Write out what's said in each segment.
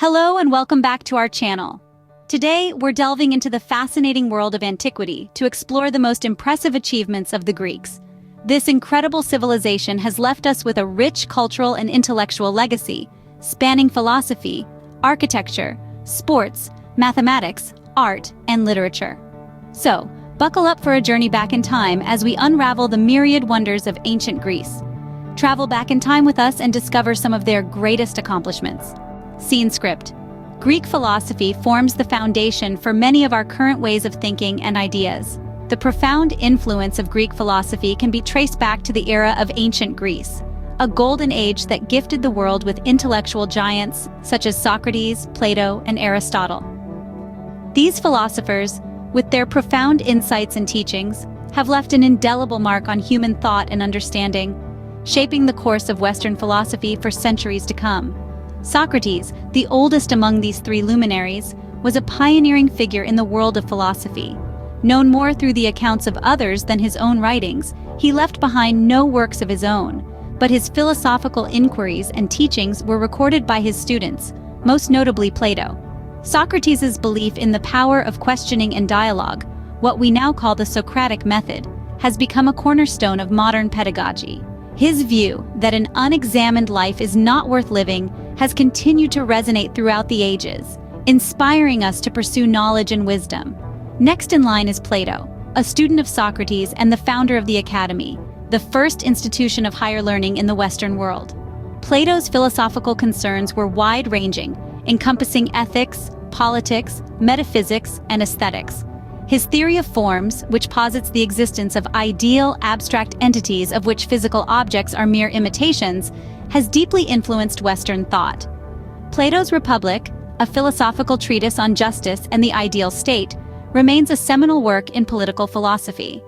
Hello and welcome back to our channel. Today, we're delving into the fascinating world of antiquity to explore the most impressive achievements of the Greeks. This incredible civilization has left us with a rich cultural and intellectual legacy, spanning philosophy, architecture, sports, mathematics, art, and literature. So, buckle up for a journey back in time as we unravel the myriad wonders of ancient Greece. Travel back in time with us and discover some of their greatest accomplishments. Scene script. Greek philosophy forms the foundation for many of our current ways of thinking and ideas. The profound influence of Greek philosophy can be traced back to the era of ancient Greece, a golden age that gifted the world with intellectual giants such as Socrates, Plato, and Aristotle. These philosophers, with their profound insights and teachings, have left an indelible mark on human thought and understanding, shaping the course of Western philosophy for centuries to come. Socrates, the oldest among these three luminaries, was a pioneering figure in the world of philosophy. Known more through the accounts of others than his own writings, he left behind no works of his own, but his philosophical inquiries and teachings were recorded by his students, most notably Plato. Socrates' belief in the power of questioning and dialogue, what we now call the Socratic method, has become a cornerstone of modern pedagogy. His view that an unexamined life is not worth living has continued to resonate throughout the ages, inspiring us to pursue knowledge and wisdom. Next in line is Plato, a student of Socrates and the founder of the Academy, the first institution of higher learning in the Western world. Plato's philosophical concerns were wide-ranging, encompassing ethics, politics, metaphysics, and aesthetics. His theory of forms, which posits the existence of ideal, abstract entities of which physical objects are mere imitations, has deeply influenced Western thought. Plato's Republic, a philosophical treatise on justice and the ideal state, remains a seminal work in political philosophy.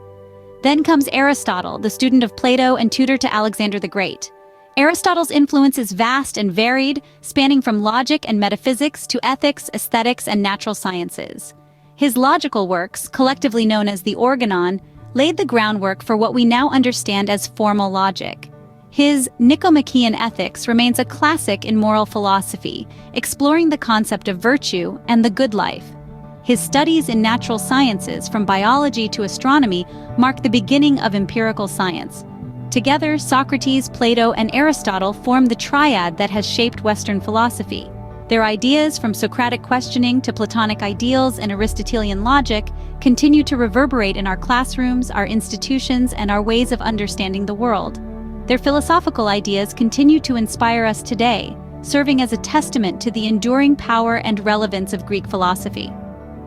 Then comes Aristotle, the student of Plato and tutor to Alexander the Great. Aristotle's influence is vast and varied, spanning from logic and metaphysics to ethics, aesthetics, and natural sciences. His logical works, collectively known as the Organon, laid the groundwork for what we now understand as formal logic. His Nicomachean Ethics remains a classic in moral philosophy, exploring the concept of virtue and the good life. His studies in natural sciences, from biology to astronomy, mark the beginning of empirical science. Together, Socrates, Plato, and Aristotle form the triad that has shaped Western philosophy. Their ideas, from Socratic questioning to Platonic ideals and Aristotelian logic, continue to reverberate in our classrooms, our institutions, and our ways of understanding the world. Their philosophical ideas continue to inspire us today, serving as a testament to the enduring power and relevance of Greek philosophy.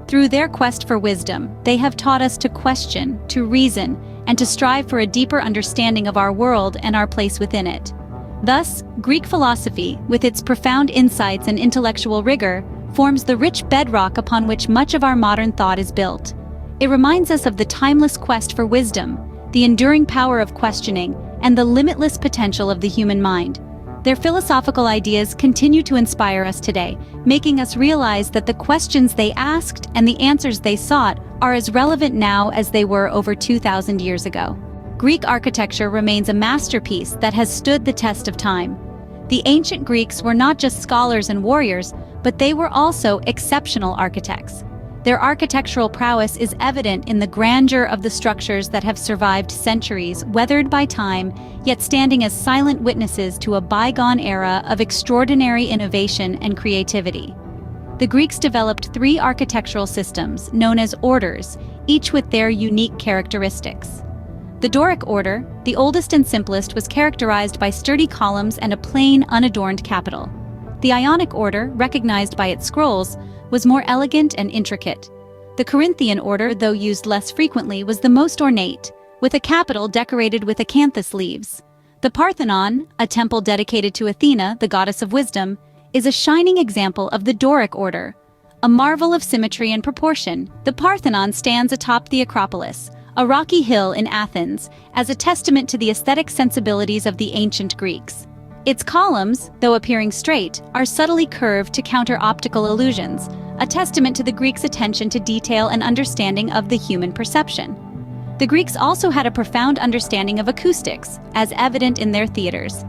Through their quest for wisdom, they have taught us to question, to reason, and to strive for a deeper understanding of our world and our place within it. Thus, Greek philosophy, with its profound insights and intellectual rigor, forms the rich bedrock upon which much of our modern thought is built. It reminds us of the timeless quest for wisdom, the enduring power of questioning, and the limitless potential of the human mind. Their philosophical ideas continue to inspire us today, making us realize that the questions they asked and the answers they sought are as relevant now as they were over 2,000 years ago. Greek architecture remains a masterpiece that has stood the test of time. The ancient Greeks were not just scholars and warriors, but they were also exceptional architects. Their architectural prowess is evident in the grandeur of the structures that have survived centuries, weathered by time, yet standing as silent witnesses to a bygone era of extraordinary innovation and creativity. The Greeks developed three architectural systems, known as orders, each with their unique characteristics. The Doric order, the oldest and simplest, was characterized by sturdy columns and a plain, unadorned capital. The Ionic order, recognized by its scrolls, was more elegant and intricate. The Corinthian order, though used less frequently, was the most ornate, with a capital decorated with acanthus leaves. The Parthenon, a temple dedicated to Athena, the goddess of wisdom, is a shining example of the Doric order. A marvel of symmetry and proportion, the Parthenon stands atop the Acropolis, a rocky hill in Athens, as a testament to the aesthetic sensibilities of the ancient Greeks. Its columns, though appearing straight, are subtly curved to counter optical illusions, a testament to the Greeks' attention to detail and understanding of the human perception. The Greeks also had a profound understanding of acoustics, as evident in their theaters.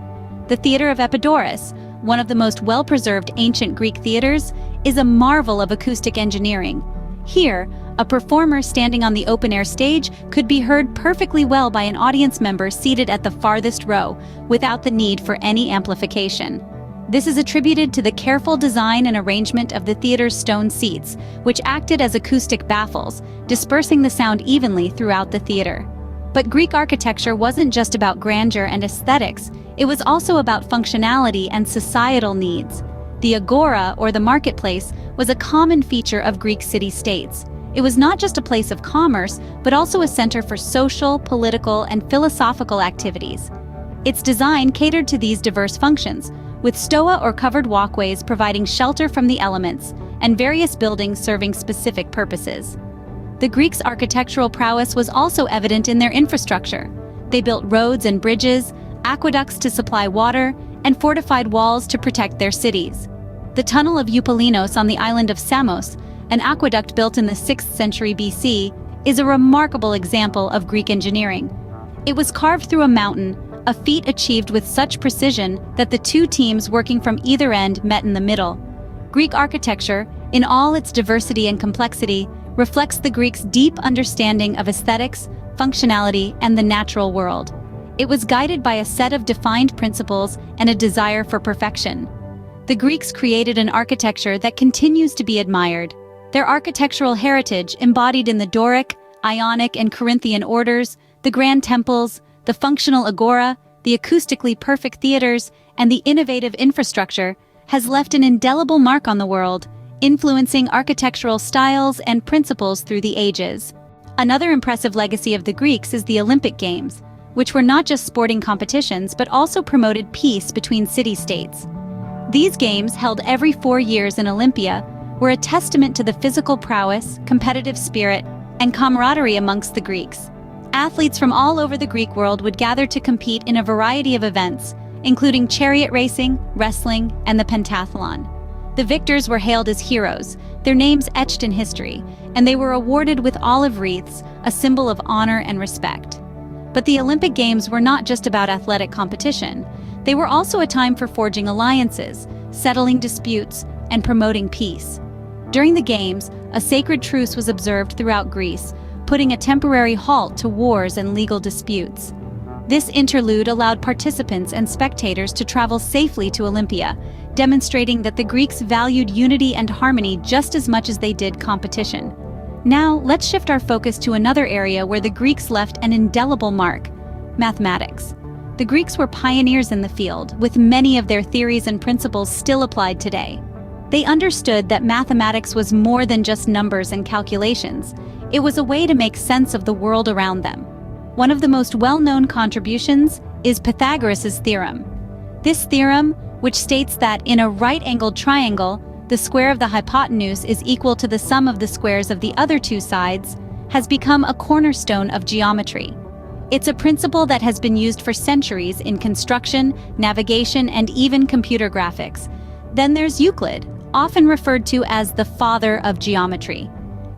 The theater of Epidaurus, one of the most well-preserved ancient Greek theaters, is a marvel of acoustic engineering. Here, a performer standing on the open-air stage could be heard perfectly well by an audience member seated at the farthest row, without the need for any amplification. This is attributed to the careful design and arrangement of the theater's stone seats, which acted as acoustic baffles, dispersing the sound evenly throughout the theater. But Greek architecture wasn't just about grandeur and aesthetics, it was also about functionality and societal needs. The agora, or the marketplace, was a common feature of Greek city-states. It was not just a place of commerce, but also a center for social, political, and philosophical activities. Its design catered to these diverse functions, with stoa or covered walkways providing shelter from the elements, and various buildings serving specific purposes. The Greeks' architectural prowess was also evident in their infrastructure. They built roads and bridges, aqueducts to supply water, and fortified walls to protect their cities. The Tunnel of Eupalinos on the island of Samos, an aqueduct built in the 6th century BC, is a remarkable example of Greek engineering. It was carved through a mountain, a feat achieved with such precision that the two teams working from either end met in the middle. Greek architecture, in all its diversity and complexity, reflects the Greeks' deep understanding of aesthetics, functionality, and the natural world. It was guided by a set of defined principles and a desire for perfection. The Greeks created an architecture that continues to be admired. Their architectural heritage, embodied in the Doric, Ionic, and Corinthian orders, the grand temples, the functional agora, the acoustically perfect theaters, and the innovative infrastructure, has left an indelible mark on the world, influencing architectural styles and principles through the ages. Another impressive legacy of the Greeks is the Olympic Games, which were not just sporting competitions but also promoted peace between city-states. These games, held every 4 years in Olympia, were a testament to the physical prowess, competitive spirit, and camaraderie amongst the Greeks. Athletes from all over the Greek world would gather to compete in a variety of events, including chariot racing, wrestling, and the pentathlon. The victors were hailed as heroes, their names etched in history, and they were awarded with olive wreaths, a symbol of honor and respect. But the Olympic Games were not just about athletic competition. They were also a time for forging alliances, settling disputes, and promoting peace. During the Games, a sacred truce was observed throughout Greece, putting a temporary halt to wars and legal disputes. This interlude allowed participants and spectators to travel safely to Olympia, demonstrating that the Greeks valued unity and harmony just as much as they did competition. Now, let's shift our focus to another area where the Greeks left an indelible mark: mathematics. The Greeks were pioneers in the field, with many of their theories and principles still applied today. They understood that mathematics was more than just numbers and calculations. It was a way to make sense of the world around them. One of the most well-known contributions is Pythagoras' theorem. This theorem, which states that in a right-angled triangle, the square of the hypotenuse is equal to the sum of the squares of the other two sides, has become a cornerstone of geometry. It's a principle that has been used for centuries in construction, navigation, and even computer graphics. Then there's Euclid, often referred to as the father of geometry.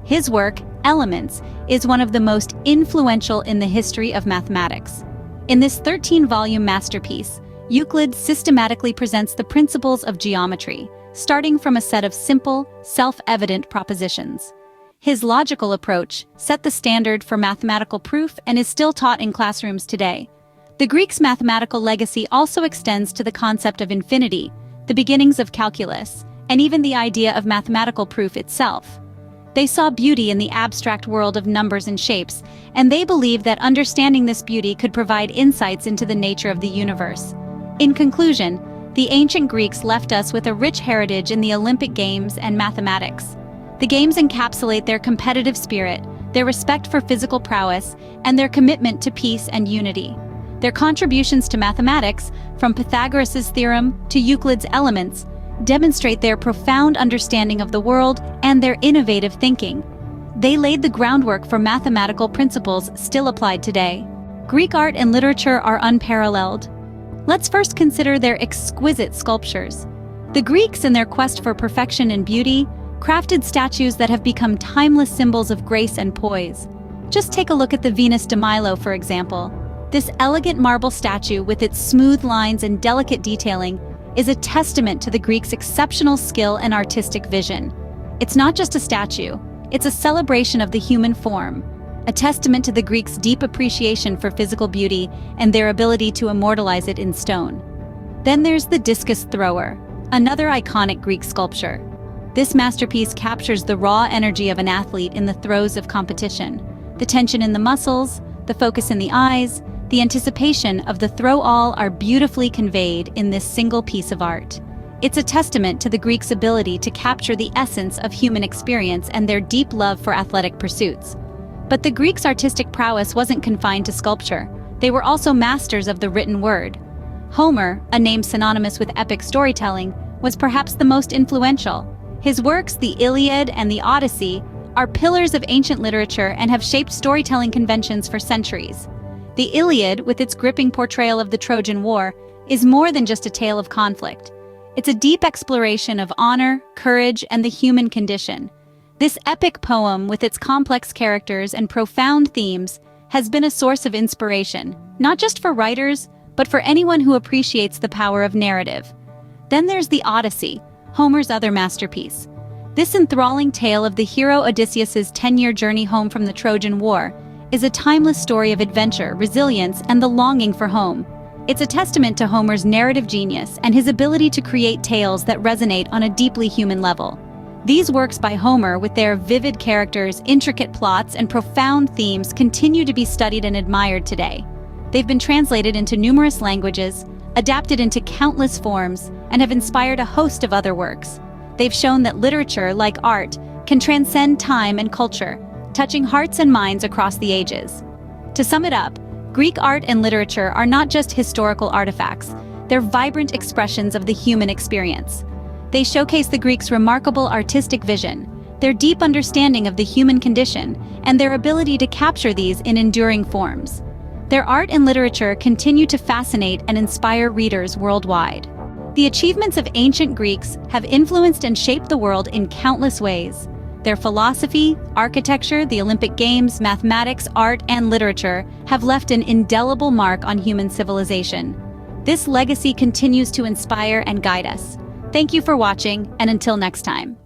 His work, Elements, is one of the most influential in the history of mathematics. In this 13-volume masterpiece, Euclid systematically presents the principles of geometry, starting from a set of simple, self-evident propositions. His logical approach set the standard for mathematical proof and is still taught in classrooms today. The Greeks' mathematical legacy also extends to the concept of infinity, the beginnings of calculus, and even the idea of mathematical proof itself. They saw beauty in the abstract world of numbers and shapes, and they believed that understanding this beauty could provide insights into the nature of the universe. In conclusion, the ancient Greeks left us with a rich heritage in the Olympic Games and mathematics. The Games encapsulate their competitive spirit, their respect for physical prowess, and their commitment to peace and unity. Their contributions to mathematics, from Pythagoras' theorem to Euclid's Elements, demonstrate their profound understanding of the world and their innovative thinking. They laid the groundwork for mathematical principles still applied today. Greek art and literature are unparalleled. Let's first consider their exquisite sculptures. The Greeks, in their quest for perfection and beauty, crafted statues that have become timeless symbols of grace and poise. Just take a look at the Venus de Milo, for example. This elegant marble statue, with its smooth lines and delicate detailing, is a testament to the Greeks' exceptional skill and artistic vision. It's not just a statue, it's a celebration of the human form, a testament to the Greeks' deep appreciation for physical beauty and their ability to immortalize it in stone. Then there's the discus thrower, another iconic Greek sculpture. This masterpiece captures the raw energy of an athlete in the throes of competition. The tension in the muscles, the focus in the eyes, the anticipation of the throw-all are beautifully conveyed in this single piece of art. It's a testament to the Greeks' ability to capture the essence of human experience and their deep love for athletic pursuits. But the Greeks' artistic prowess wasn't confined to sculpture. They were also masters of the written word. Homer, a name synonymous with epic storytelling, was perhaps the most influential. His works, the Iliad and the Odyssey, are pillars of ancient literature and have shaped storytelling conventions for centuries. The Iliad, with its gripping portrayal of the Trojan War, is more than just a tale of conflict. It's a deep exploration of honor, courage, and the human condition. This epic poem, with its complex characters and profound themes, has been a source of inspiration, not just for writers, but for anyone who appreciates the power of narrative. Then there's the Odyssey, Homer's other masterpiece. This enthralling tale of the hero Odysseus's 10-year journey home from the Trojan War is a timeless story of adventure, resilience, and the longing for home. It's a testament to Homer's narrative genius and his ability to create tales that resonate on a deeply human level. These works by Homer, with their vivid characters, intricate plots, and profound themes, continue to be studied and admired today. They've been translated into numerous languages, adapted into countless forms, and have inspired a host of other works. They've shown that literature, like art, can transcend time and culture, touching hearts and minds across the ages. To sum it up, Greek art and literature are not just historical artifacts, they're vibrant expressions of the human experience. They showcase the Greeks' remarkable artistic vision, their deep understanding of the human condition, and their ability to capture these in enduring forms. Their art and literature continue to fascinate and inspire readers worldwide. The achievements of ancient Greeks have influenced and shaped the world in countless ways. Their philosophy, architecture, the Olympic Games, mathematics, art, and literature have left an indelible mark on human civilization. This legacy continues to inspire and guide us. Thank you for watching, and until next time.